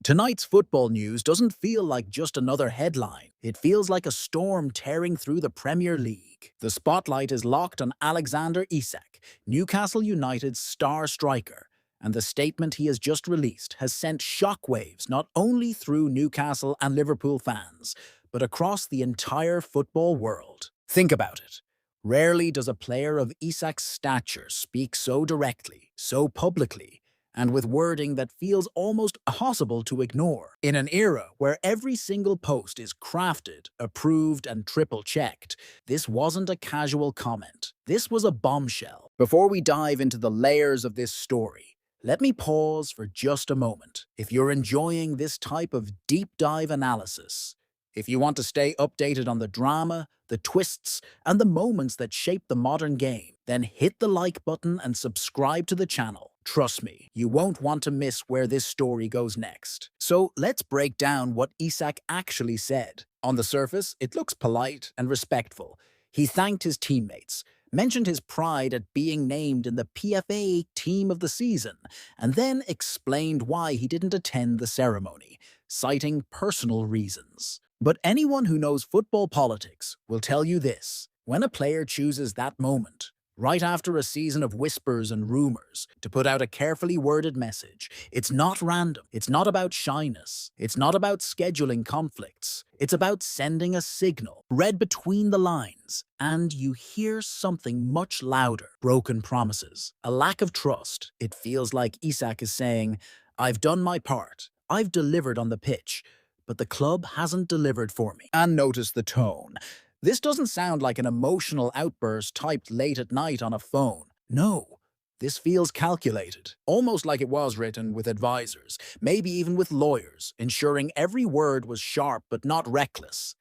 Tonight's football news doesn't feel like just another headline. It feels like a storm tearing through the Premier League. The spotlight is locked on Alexander Isak, Newcastle United's star striker, and the statement he has just released has sent shockwaves not only through Newcastle and Liverpool fans, but across the entire football world. Think about it. Rarely does a player of Isak's stature speak so directly, so publicly, and with wording that feels almost impossible to ignore. In an era where every single post is crafted, approved, and triple-checked, this wasn't a casual comment. This was a bombshell. Before we dive into the layers of this story, let me pause for just a moment. If you're enjoying this type of deep dive analysis, if you want to stay updated on the drama, the twists, and the moments that shape the modern game, then hit the like button and subscribe to the channel. Trust me, you won't want to miss where this story goes next. So let's break down what Isak actually said. On the surface, it looks polite and respectful. He thanked his teammates, mentioned his pride at being named in the PFA Team of the Season, and then explained why he didn't attend the ceremony, citing personal reasons. But anyone who knows football politics will tell you this: when a player chooses that moment, right after a season of whispers and rumors, to put out a carefully worded message, it's not random. It's not about shyness. It's not about scheduling conflicts. It's about sending a signal, read between the lines, and you hear something much louder: broken promises, a lack of trust. It feels like Isak is saying, "I've done my part. I've delivered on the pitch, but the club hasn't delivered for me." And notice the tone. This doesn't sound like an emotional outburst typed late at night on a phone. No, this feels calculated, almost like it was written with advisors, maybe even with lawyers, ensuring every word was sharp but not reckless.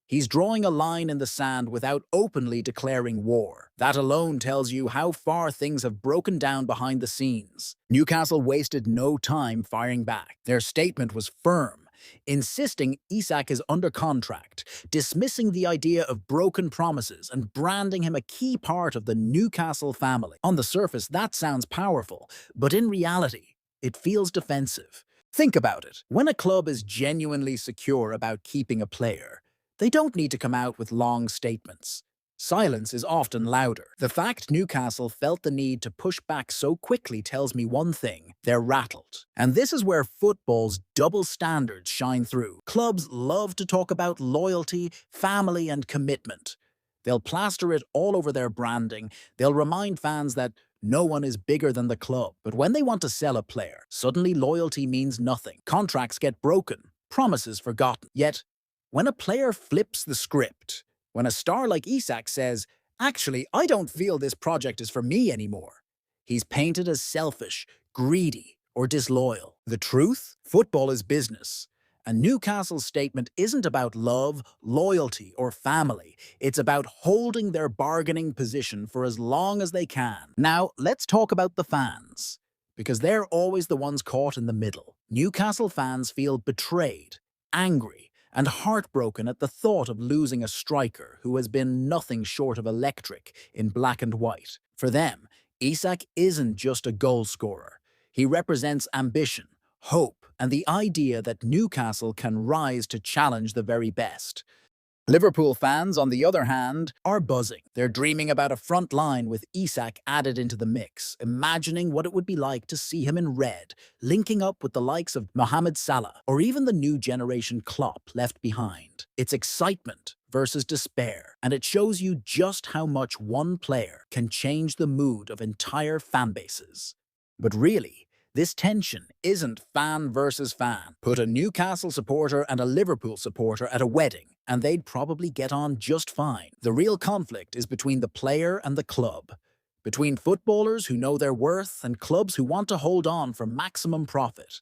He's drawing a line in the sand without openly declaring war. That alone tells you how far things have broken down behind the scenes. Newcastle wasted no time firing back. Their statement was firm, insisting Isak is under contract, dismissing the idea of broken promises and branding him a key part of the Newcastle family. On the surface, that sounds powerful, but in reality, it feels defensive. Think about it. When a club is genuinely secure about keeping a player, they don't need to come out with long statements. Silence is often louder. The fact Newcastle felt the need to push back so quickly tells me one thing: they're rattled. And this is where football's double standards shine through. Clubs love to talk about loyalty, family, and commitment. They'll plaster it all over their branding. They'll remind fans that no one is bigger than the club. But when they want to sell a player, suddenly loyalty means nothing. Contracts get broken, promises forgotten. Yet, when a player flips the script, when a star like Isak says, "Actually, I don't feel this project is for me anymore," he's painted as selfish, greedy, or disloyal. The truth? Football is business. And Newcastle's statement isn't about love, loyalty, or family. It's about holding their bargaining position for as long as they can. Now, let's talk about the fans, because they're always the ones caught in the middle. Newcastle fans feel betrayed, angry, and heartbroken at the thought of losing a striker who has been nothing short of electric in black and white. For them, Isak isn't just a goal scorer. He represents ambition, hope, and the idea that Newcastle can rise to challenge the very best. Liverpool fans, on the other hand, are buzzing. They're dreaming about a front line with Isak added into the mix, imagining what it would be like to see him in red, linking up with the likes of Mohamed Salah, or even the new generation Klopp left behind. It's excitement versus despair, and it shows you just how much one player can change the mood of entire fan bases. But really, this tension isn't fan versus fan. Put a Newcastle supporter and a Liverpool supporter at a wedding, and they'd probably get on just fine. The real conflict is between the player and the club, between footballers who know their worth and clubs who want to hold on for maximum profit.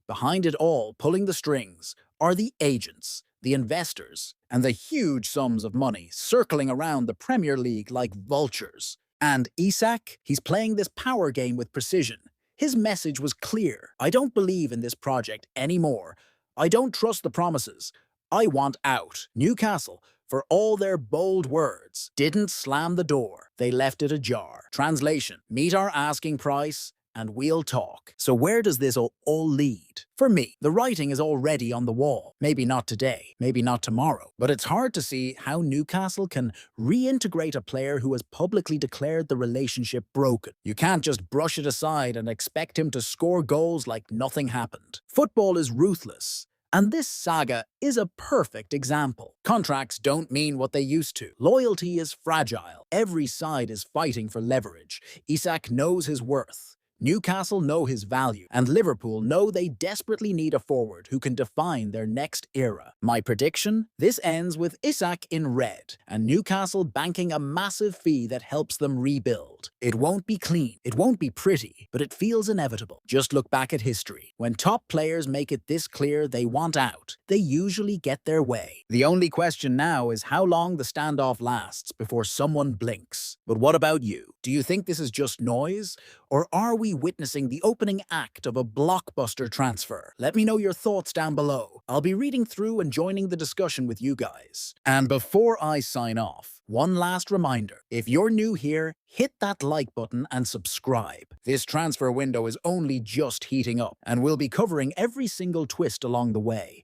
Behind it all, pulling the strings, are the agents, the investors, and the huge sums of money circling around the Premier League like vultures. And Isak, he's playing this power game with precision. His message was clear: "I don't believe in this project anymore. I don't trust the promises. I want out." Newcastle, for all their bold words, didn't slam the door. They left it ajar. Translation: meet our asking price, and we'll talk. So where does this all lead? For me, the writing is already on the wall. Maybe not today, maybe not tomorrow, but it's hard to see how Newcastle can reintegrate a player who has publicly declared the relationship broken. You can't just brush it aside and expect him to score goals like nothing happened. Football is ruthless. And this saga is a perfect example. Contracts don't mean what they used to. Loyalty is fragile. Every side is fighting for leverage. Isak knows his worth. Newcastle know his value, and Liverpool know they desperately need a forward who can define their next era. My prediction? This ends with Isak in red, and Newcastle banking a massive fee that helps them rebuild. It won't be clean, it won't be pretty, but it feels inevitable. Just look back at history. When top players make it this clear they want out, they usually get their way. The only question now is how long the standoff lasts before someone blinks. But what about you? Do you think this is just noise? Or are we witnessing the opening act of a blockbuster transfer? Let me know your thoughts down below. I'll be reading through and joining the discussion with you guys. And before I sign off, one last reminder. If you're new here, hit that like button and subscribe. This transfer window is only just heating up, and we'll be covering every single twist along the way.